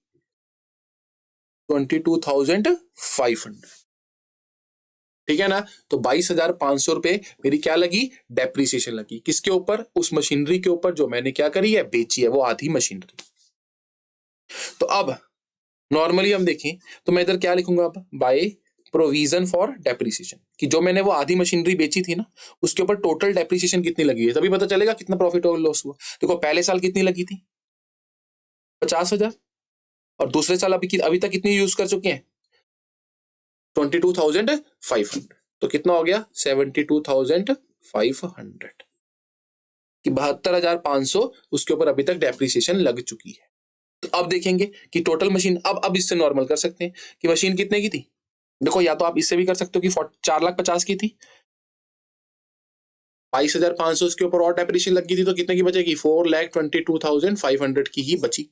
22,500। ठीक है ना? तो 22,500 रुपए मेरी क्या लगी? डेप्रिसिएशन लगी। किसके ऊपर? उस मशीनरी के ऊपर जो मैंने क्या करी है? बेची है, वो आधी मशीनरी। तो अब नॉर्मली हम देखें तो मैं इधर क्या लिखूंगा अब? बाय प्रोविजन फॉर डेप्रिसिएशन, कि जो मैंने वो आधी मशीनरी बेची थी ना, उसके ऊपर टोटल डेप्रिसिएशन कितनी लगी है, तभी पता चलेगा कितना प्रॉफिट और लॉस हुआ। देखो पहले साल कितनी लगी थी? 50,000। और दूसरे साल अभी तक कितनी यूज कर चुके हैं? 22,500। तो कितना हो गया? 72,500, कि 72,500 उसके ऊपर अभी तक डेप्रिसिएशन लग चुकी है। तो अब देखेंगे कि टोटल मशीन, अब इससे नॉर्मल कर सकते हैं कि मशीन कितने की थी। देखो या तो आप इससे भी कर सकते हो कि 4,50,000 की थी, 22,500 उसके ऊपर और डेप्रिसिएशन लगी थी, तो कितने की बचेगी? 4,22,500 की ही बची।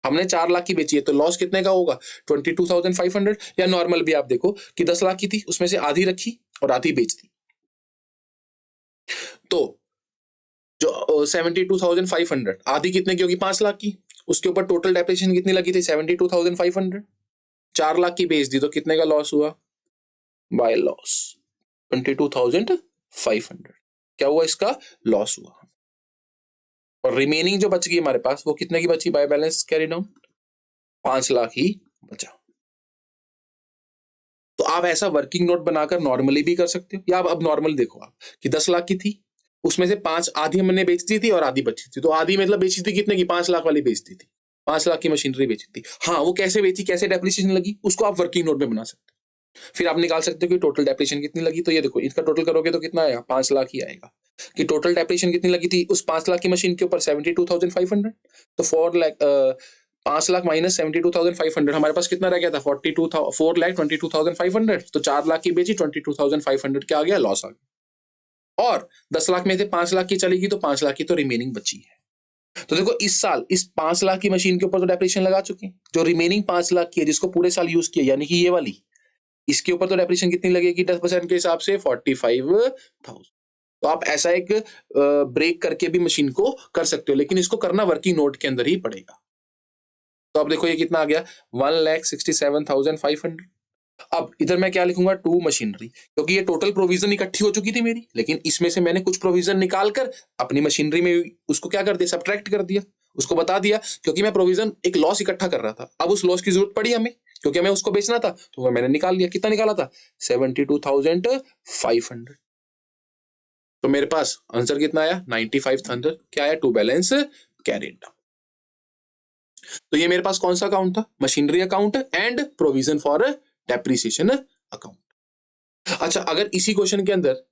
हमने 4 लाख की बेची है, तो लॉस कितने का होगा? 22,500। या नॉर्मल भी आप देखो कि 10 लाख की थी, उसमें से आधी रखी और आधी बेच दी, तो जो 72,500 आधी कितने की होगी? 5 लाख की। उसके ऊपर टोटल डेप्रिसिएशन कितनी लगी थी? 72,500। 4 लाख की बेच दी, तो कितने का लॉस हुआ? By loss 22,500। क्या हुआ? इसका लॉस हुआ। और रिमेनिंग जो बच गई हमारे पास, वो कितने की बची? By balance carry down 5 lakh ही बचा। तो आप ऐसा वर्किंग नोट बनाकर नॉर्मली भी कर सकते हो, या अब नॉर्मल देखो आप कि 10 लाख की थी, उसमें से 5 आधी हमने बेच दी थी और आधी बची थी, तो आधी मतलब बेची थी कितने की? 5 लाख वाली बेचती थी, 5 लाख की मशीनरी बेची थी। हाँ, वो कैसे बेची, कैसे डेप्रिसिएशन लगी, उसको आप वर्किंग नोट में बना सकते हो। फिर आप निकाल सकते हो कि टोटल डेप्रिसिएशन कितनी लगी। तो ये देखो, इसका टोटल करोगे तो कितना आएगा? 5 लाख ही आएगा। कि टोटल डेप्रिसिएशन कितनी लगी थी उस 5 लाख की मशीन के ऊपर? 72,500। तो 5 लाख माइनस 72,500, हमारे पास कितना रह गया था? 4,22,500। तो 4 लाख की बेची, 22,500 क्या आ गया? लॉस आ गया। और 10 लाख में से 5 लाख की चलेगी, तो 5 लाख की तो रिमेनिंग बची है। तो देखो इस साल इस 5 लाख की मशीन के ऊपर तो डेप्रिसिएशन लगा चुके हैं, जो रिमेनिंग 5 लाख की है जिसको पूरे साल यूज किया, यानी कि ये वाली, इसके ऊपर तो डेप्रिसिएशन कितनी लगेगी 10% के हिसाब से? 45,000। तो आप ऐसा एक ब्रेक करके भी मशीन को कर सकते हो, लेकिन इसको करना वर्किंग नोट के अंदर ही पड़ेगा। तो अब देखो ये कितना आ गया? 1,67,500। अब इधर मैं क्या लिखूंगा? टू मशीनरी, क्योंकि ये टोटल प्रोविजन इकट्ठी हो चुकी थी मेरी, लेकिन इसमें से मैंने कुछ प्रोविजन निकालकर अपनी मशीनरी में उसको क्या कर दिया? सब्ट्रैक्ट कर दिया, उसको बता दिया, क्योंकि मैं प्रोविजन एक लॉस इकट्ठा कर रहा था। अब उस लॉस की जरूरत पड़ी हमें, क्योंकि हमें उसको बेचना था, तो वो मैंने निकाल लिया। कितना निकाला था? 72,500। तो मेरे पास आंसर कितना आया? 95,000। क्या आया? To balance carried. तो ये मेरे पास कौन सा अकाउंट था? Machinery account and provision for depreciation account. अच्छा, अगर इसी क्वेश्चन के अंदर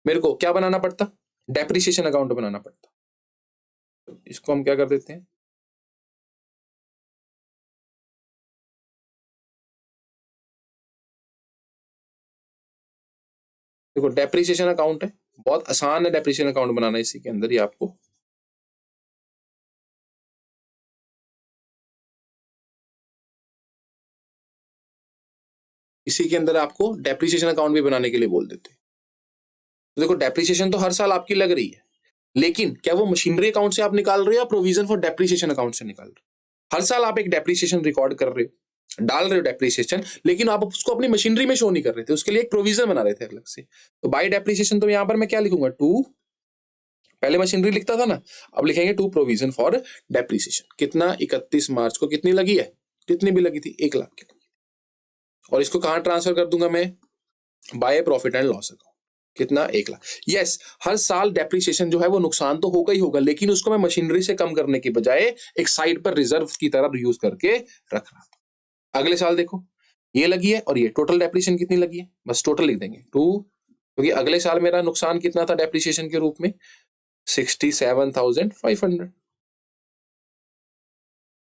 मेरे को क्या बनाना पड़ता? डेप्रिसिएशन अकाउंट बनाना पड़ता। इसको हम क्या कर देते हैं? देखो डेप्रिसिएशन अकाउंट है, बहुत आसान है डेप्रिसिएशन अकाउंट बनाना। इसी के अंदर ही आपको डेप्रिसिएशन अकाउंट भी बनाने के लिए बोल देते हैं। तो देखो डेप्रिसिएशन तो हर साल आपकी लग रही है, लेकिन क्या वो मशीनरी अकाउंट से आप निकाल रहे हो या प्रोविजन फॉर डेप्रिसिएशन अकाउंट से निकाल रहे हो? हर साल आप एक डेप्रिसिएशन रिकॉर्ड कर रहे हो, डाल रहे हो डेप्रिसिएशन, लेकिन आप उसको अपनी मशीनरी में शो नहीं कर रहे थे, उसके लिए एक प्रोविजन बना रहे थे अलग से। तो बाय डेप्रिसिएशन, तो यहां पर मैं क्या लिखूंगा? टू, पहले मशीनरी लिखता था ना, अब लिखेंगे टू प्रोविजन फॉर डेप्रिसिएशन। कितना? 31 मार्च को कितनी लगी है? कितनी भी लगी थी? 1 लाख की। और इसको कहां ट्रांसफर कर दूंगा मैं? By profit and loss account. कितना? 1 लाख। यस, हर साल डेप्रिसिएशन जो है वो नुकसान तो होगा ही होगा, लेकिन उसको मैं मशीनरी से कम करने के बजाय एक साइड पर रिजर्व की तरह यूज करके रख रहा था। अगले साल देखो ये लगी है और ये टोटल डेप्रिसिएशन कितनी लगी है, बस टोटल लिख देंगे 2, क्योंकि अगले साल मेरा नुकसान कितना था डेप्रिसिएशन के रूप में? 67,500।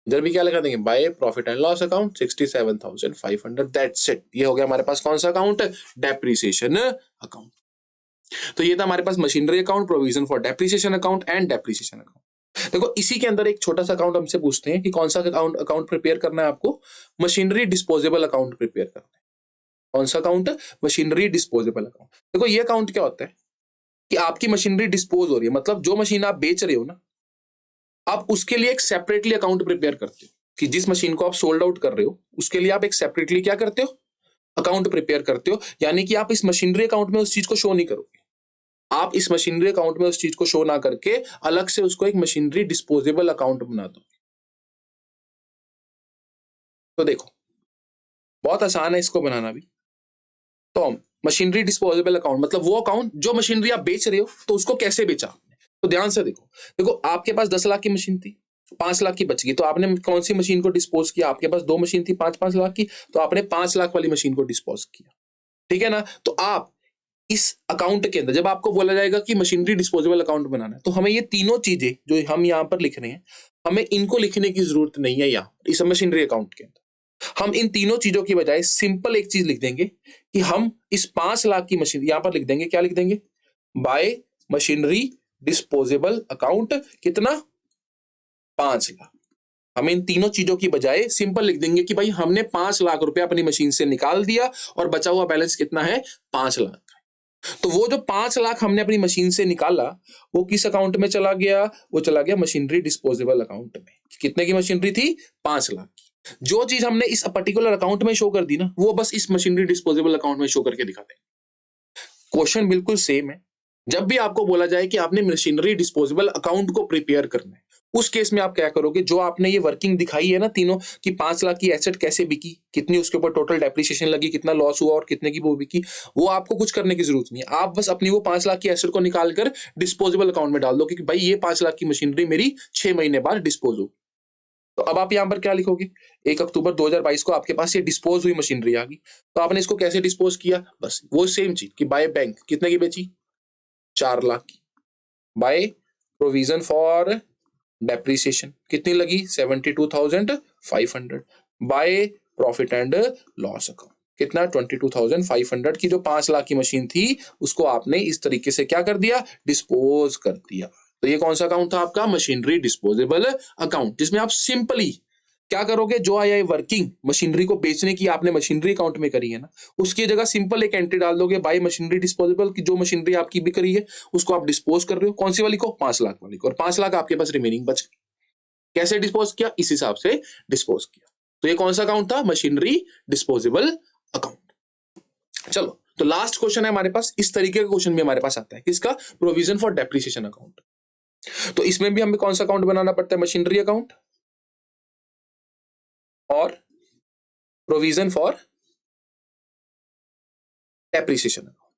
इधर भी क्या लगा देंगे, by profit and loss account 67,500, that's it. ये हो गया हमारे पास कौन सा अकाउंट, डेप्रिसिएशन अकाउंट। तो ये था हमारे पास machinery account, provision for depreciation account and depreciation account. देखो इसी के अंदर एक छोटा सा अकाउंट हमसे पूछते हैं कि कौन सा अकाउंट प्रिपेयर करना है आपको, मशीनरी डिस्पोजेबल अकाउंट प्रिपेयर करना है। कौन सा अकाउंट, मशीनरी डिस्पोजेबल अकाउंट। देखो ये अकाउंट क्या होता है कि आपकी मशीनरी डिस्पोज हो रही है, मतलब जो मशीन आप बेच रहे हो ना, आप उसके लिए एक सेपरेटली अकाउंट प्रिपेयर करते हो कि जिस मशीन को आप सोल्ड आउट कर रहे हो उसके लिए आप एक सेपरेटली क्या करते हो, अकाउंट प्रिपेयर करते हो। यानी कि आप इस मशीनरी अकाउंट में उस चीज को शो नहीं करोगे, आप इस मशीनरी अकाउंट में उस चीज को शो ना करके अलग से उसको एक मशीनरी डिस्पोजेबल अकाउंट बना दो। तो देखो बहुत आसान है इसको बनाना भी। तो मशीनरी डिस्पोजेबल अकाउंट मतलब वो अकाउंट जो मशीनरी आप बेच रहे हो तो उसको कैसे बेचा आपने। तो ध्यान से देखो, देखो आपके पास 10 लाख की मशीन थी, 5 लाख की बच गई, तो आपने कौन सी मशीन को डिस्पोज किया, आपके पास दो मशीन थी 5-5 लाख की, तो आपने 5 लाख वाली मशीन को डिस्पोज किया, ठीक है ना। तो आप इस अकाउंट के अंदर जब आपको बोला जाएगा कि मशीनरी डिस्पोजेबल अकाउंट बनाना है, तो हमें ये तीनों चीजें जो हम यहाँ पर लिख रहे हैं, हमें इनको लिखने की जरूरत नहीं है। यहाँ इस मशीनरी अकाउंट के अंदर हम इन तीनों चीजों की बजाय सिंपल एक चीज लिख देंगे कि हम इस 5 लाख की मशीन यहां पर लिख देंगे, क्या लिख देंगे, बाय मशीनरी डिस्पोजेबल अकाउंट कितना, 5 लाख। हम इन तीनों चीजों की बजाय सिंपल लिख देंगे कि भाई हमने 5 लाख रुपए अपनी मशीन से निकाल दिया और बचा हुआ बैलेंस कितना है, 5 लाख। तो वो जो 5 लाख हमने अपनी मशीन से निकाला वो किस अकाउंट में चला गया, वो चला गया मशीनरी डिस्पोजेबल अकाउंट में। कितने की मशीनरी थी, 5 लाख की। जो चीज हमने इस पर्टिकुलर अकाउंट में शो कर दी ना, वो बस इस मशीनरी डिस्पोजेबल अकाउंट में शो करके दिखा दें। क्वेश्चन बिल्कुल सेम है। जब भी आपको बोला जाए कि आपने मशीनरी डिस्पोजेबल अकाउंट को प्रिपेयर करना है, उस केस में आप क्या करोगे, जो आपने ये वर्किंग दिखाई है ना तीनों कि 5 लाख की एसेट कैसे बिकी, कितनी उसके ऊपर टोटल डेप्रिसिएशन लगी, कितना लॉस हुआ और कितने की वो बिकी, वो आपको कुछ करने की जरूरत नहीं है। आप बस अपनी वो 5 लाख की एसेट को निकाल कर डिस्पोजेबल अकाउंट में डाल दो कि भाई ये 5 लाख की मशीनरी मेरी 6 महीने बाद डिस्पोज हो। तो अब आप यहां पर क्या लिखोगे, 1 अक्टूबर 2022 को आपके पास ये डिस्पोज हुई मशीनरी आ गई, तो आपने इसको कैसे डिस्पोज किया, बस वो सेम चीज कि बाय बैंक कितने की बेची, 4 लाख की, बाय प्रोविजन फॉर डेप्रिसिएशन कितनी लगी, 72,500, by profit and loss account कितना, 22,500 की जो 5 लाख की मशीन थी उसको आपने इस तरीके से क्या कर दिया, डिस्पोज कर दिया। तो ये कौन सा अकाउंट था आपका, मशीनरी डिस्पोजेबल अकाउंट, जिसमें आप सिंपली क्या करोगे, जो आया वर्किंग मशीनरी को बेचने की आपने मशीनरी अकाउंट में करी है ना, उसकी जगह सिंपल एक एंट्री डाल दोगे, बाय मशीनरी डिस्पोजेबल की जो मशीनरी आपकी बिक रही है उसको आप डिस्पोज कर रहे हो, कौन सी वाली को, 5 लाख वाली को, और 5 लाख आपके पास रिमेनिंग बच गई। कैसे डिस्पोज किया, इस हिसाब से डिस्पोज किया। तो ये कौन सा अकाउंट था, मशीनरी डिस्पोजेबल अकाउंट। चलो तो लास्ट क्वेश्चन है हमारे पास, इस तरीके का क्वेश्चन भी हमारे पास आता है, किसका, प्रोविजन फॉर डेप्रिसिएशन अकाउंट। तो इसमें भी हमें कौन सा अकाउंट बनाना पड़ता है, मशीनरी अकाउंट और प्रोविजन फॉर डेप्रिसिएशन अकाउंट।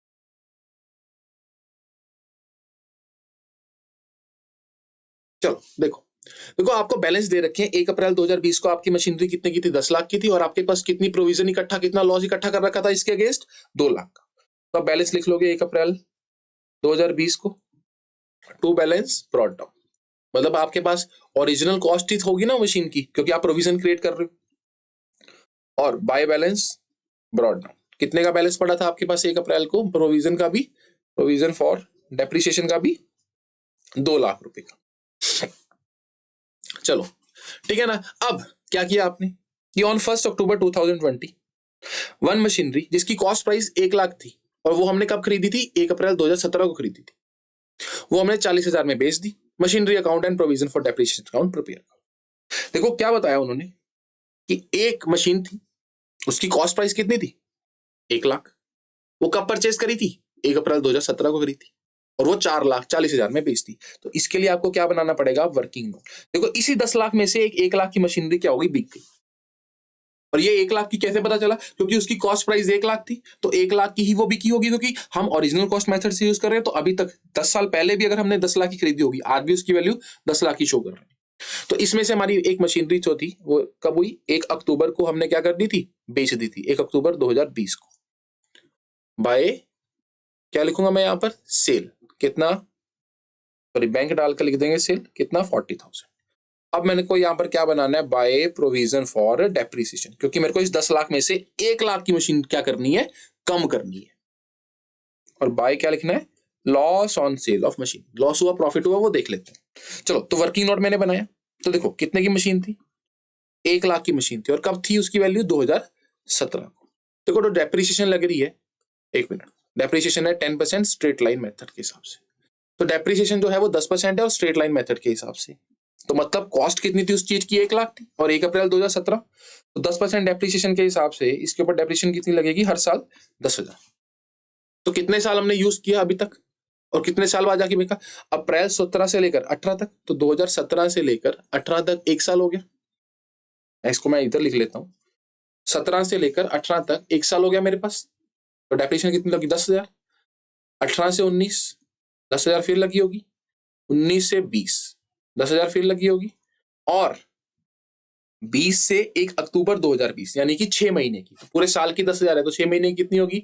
चलो देखो, देखो आपको बैलेंस दे रखे हैं, 1 अप्रैल 2020 को आपकी मशीनरी कितने की थी, 10 लाख की थी, और आपके पास कितनी प्रोविजन इकट्ठा, कितना लॉस इकट्ठा कर रखा था इसके अगेंस्ट, 2 लाख का। तो आप बैलेंस लिख लोगे 1 अप्रैल 2020 को, टू बैलेंस ब्रॉट डाउन, मतलब आपके पास ओरिजिनल कॉस्ट ही होगी ना मशीन की, क्योंकि आप प्रोविजन क्रिएट कर रहे हो, और बाय बैलेंस ब्रॉट डाउन, कितने का बैलेंस पड़ा था आपके पास 1 अप्रैल को, प्रोविजन का भी, प्रोविजन फॉर डेप्रिसिएशन का भी, 2 लाख रुपए का। चलो ठीक है ना। अब क्या किया आपने कि ऑन 1 अक्टूबर 2020 वन मशीनरी जिसकी कॉस्ट प्राइस 1 लाख थी, और वो हमने कब खरीदी थी, 1 अप्रैल 2017 को खरीदी थी, वो हमने 40,000 में बेच दी। Machinery account and provision for depreciation account prepare. देखो क्या बताया उन्होंने कि एक मशीन थी, उसकी कॉस्ट प्राइस कितनी थी, 1 लाख, वो कब परचेज करी थी, 1 अप्रैल 2017 को करी थी, और वो 4,40,000 में बेचती। तो इसके लिए आपको क्या बनाना पड़ेगा, वर्किंग नोट। देखो इसी 10 लाख में से 1 लाख की मशीनरी क्या होगी, बिक गई। और ये 1 लाख की कैसे पता चला, क्योंकि उसकी कॉस्ट प्राइस 1 लाख थी, तो 1 लाख की ही वो बिकी होगी, क्योंकि हम ओरिजिनल कॉस्ट मेथड से यूज कर रहे हैं। तो अभी तक 10 साल पहले भी अगर हमने 10 लाख की खरीदी होगी, आज भी उसकी वैल्यू 10 लाख की शो कर रही है। तो इसमें से हमारी एक मशीनरी जो थी वो कब हुई, 1 अक्टूबर को हमने क्या कर दी थी, बेच दी थी, 1 अक्टूबर 2020 को, बाय क्या लिखूंगा मैं यहां पर, सेल कितना, सॉरी बैंक डालकर लिख देंगे, सेल कितना, 40,000। अब मैंने को यहाँ पर क्या बनाना है, बाय प्रोविजन फॉर डेप्रिसिएशन, क्योंकि मेरे को इस 10 लाख में से 1 लाख की मशीन क्या करनी है, कम करनी है। और बाय क्या लिखना है, loss on sale of machine, loss हुआ प्रॉफिट हुआ वो देख लेते हैं। चलो, तो वर्किंग नोट मैंने बनाया, तो देखो कितने की मशीन थी, 1 लाख की मशीन थी, और कब थी उसकी वैल्यू, 2017 को। देखो तो डेप्रिसिएशन लग रही है, 1 मिनट, डेप्रिसिएशन है 10% स्ट्रेट लाइन मेथड के हिसाब से, तो डेप्रिसिएशन जो है वो 10% है और स्ट्रेट लाइन मेथड के हिसाब से। तो मतलब कॉस्ट कितनी थी उस चीज की, 1 लाख थी, और 1 अप्रैल 2017, तो 10% डेप्रिसिएशन के हिसाब से इसके ऊपर डेप्रिसिएशन कितनी लगेगी हर साल, 10,000। तो कितने साल हमने यूज किया अभी तक, और कितने साल बाद जाके बेचा, अप्रैल 17 से लेकर 18 तक, तो 2017 से लेकर 18 तक 1 साल हो गया। इसको मैं इधर लिख लेता हूँ, 17 से लेकर 18 तक 1 साल हो गया मेरे पास। तो डेप्रिसिएशन कितनी लगी, 10,000। 18 से 19 10,000 फिर लगी होगी, 19 से 20 10,000 फिर लगी होगी, और 20 से 1 अक्टूबर 2020 यानी कि 6 महीने की, तो पूरे साल की 10,000 है, तो 6 महीने की कितनी होगी,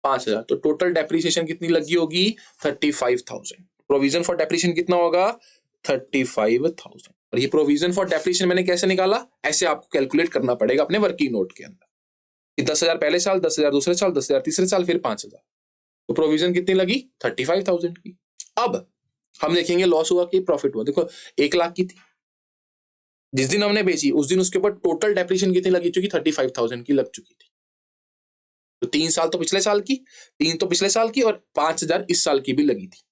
5,000। तो टोटल डेप्रिसिएशन कितनी लगी होगी, 35,000। प्रोविजन फॉर डेप्रिसिएशन कितना होगा, 35,000। और ये प्रोविजन फॉर डेप्रिसिएशन मैंने कैसे निकाला, ऐसे आपको कैलकुलेट करना पड़ेगा अपने वर्किंग नोट के अंदर, कि 10,000 पहले साल, 10,000 दूसरे साल, 10,000 तीसरे साल, फिर 5,000। तो प्रोविजन कितनी लगी, 35,000 की। अब हम देखेंगे लॉस हुआ कि प्रॉफिट हुआ। देखो 1 लाख की थी, जिस दिन हमने बेची उस दिन उसके ऊपर टोटल डेप्रिसिएशन कितनी लगी चुकी, 35,000 की लग चुकी थी। तो 3 साल तो पिछले साल की, 3 तो पिछले साल की, और 5,000 इस साल की भी लगी थी।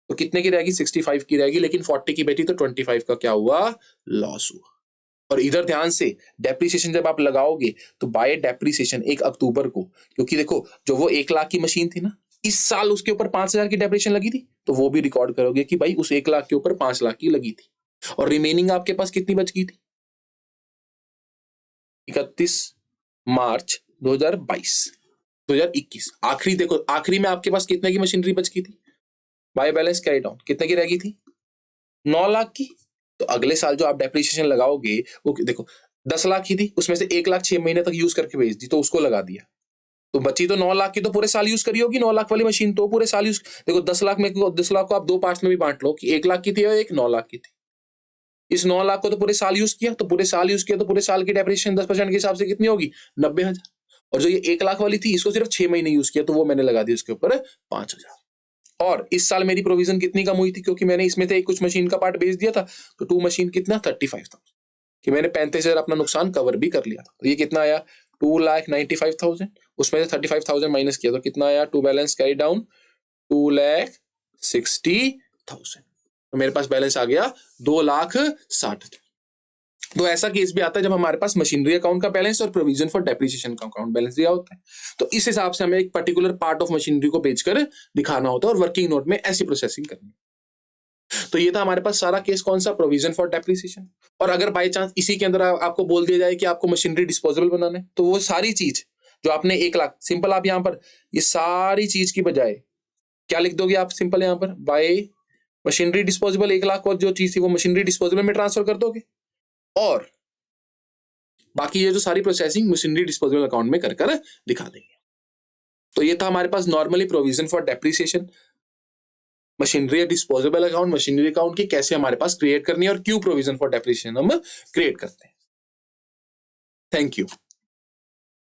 तो कितने की रहेगी, 65 की रहेगी, लेकिन 40 की बेची तो 25 का क्या हुआ, लॉस हुआ। और इधर ध्यान से, डेप्रिसिएशन जब आप लगाओगे तो बाय डेप्रिसिएशन 1 अक्टूबर को, क्योंकि देखो जो वो 1 लाख की मशीन थी ना, इस साल उसके ऊपर 5,000 की डेप्रिसिएशन लगी थी, तो वो भी रिकॉर्ड करोगे कि भाई उस 1 लाख के ऊपर 5 लाख की लगी थी। और रिमेनिंग आपके पास कितनी बच गई थी, 31 मार्च 2021। आखिरी देखो, आखिरी में आपके पास कितने की मशीनरी बच गई थी, बाय बैलेंस कैरी डाउन कितने की रह गई थी, 9 लाख की। तो अगले साल जो आप डेप्रिसिएशन लगाओगे वो देखो 10 लाख की थी, उसमें से 1 लाख 6 महीने तक यूज करके बेच दी, तो उसको लगा दिया, तो बची तो 9 लाख की, तो पूरे साल यूज करी होगी 9 लाख वाली मशीन, तो पूरे साल यूज। देखो 10 लाख में, 10 लाख को आप 2 पार्ट्स में भी बांट लो, कि 1 लाख की थी और एक 9 लाख की थी। इस 9 लाख को तो पूरे साल यूज किया, तो पूरे साल यूज किया, तो पूरे साल की डेप्रिसिएशन 10% के हिसाब से कितनी होगी, 90,000। और जो ये 1 लाख वाली थी, इसको सिर्फ 6 महीने यूज किया, तो वो मैंने लगा दी उसके ऊपर 5,000। और इस साल मेरी प्रोविजन कितनी कम हुई थी, क्योंकि मैंने इसमें से कुछ मशीन का पार्ट बेच दिया था, तो 2 मशीन कितना, 35,000, कि मैंने 35,000 अपना नुकसान कवर भी कर लिया। तो ये कितना आया, 2,95,000, उसमें से 35,000 माइनस किया तो कितना आया, टू बैलेंस कैरी डाउन 2,60,000। तो मेरे पास बैलेंस आ गया 2,60,000। तो ऐसा केस भी आता है जब हमारे पास मशीनरी अकाउंट का बैलेंस और प्रोविजन फॉर डेप्रिसिएशन का अकाउंट बैलेंस दिया होता है, तो इस हिसाब से हमें एक पर्टिकुलर पार्ट ऑफ मशीनरी को बेचकर दिखाना होता है, और वर्किंग नोट में ऐसी प्रोसेसिंग करनी। तो ये था हमारे पास सारा केस, कौन सा, प्रोविजन फॉर डेप्रिसिएशन। और अगर बाय चांस इसी के अंदर आपको बोल दिया जाए कि आपको मशीनरी डिस्पोजेबल बनाना है, तो वो सारी चीज जो आपने 1 लाख, सिंपल आप यहाँ पर ये सारी चीज की बजाय क्या लिख दोगे आप, सिंपल यहाँ पर बाय मशीनरी डिस्पोजेबल 1 लाख, और जो चीज थी वो मशीनरी डिस्पोजेबल में ट्रांसफर कर दोगे, और बाकी ये जो सारी प्रोसेसिंग मशीनरी डिस्पोजेबल अकाउंट में कर कर दिखा देंगे। तो ये था हमारे पास normally provision for depreciation, machinery disposable account, machinery account की कैसे हमारे पास क्रिएट करनी है, और क्यों प्रोविजन फॉर डेप्रिसिएशन हम क्रिएट करते हैं। Thank you.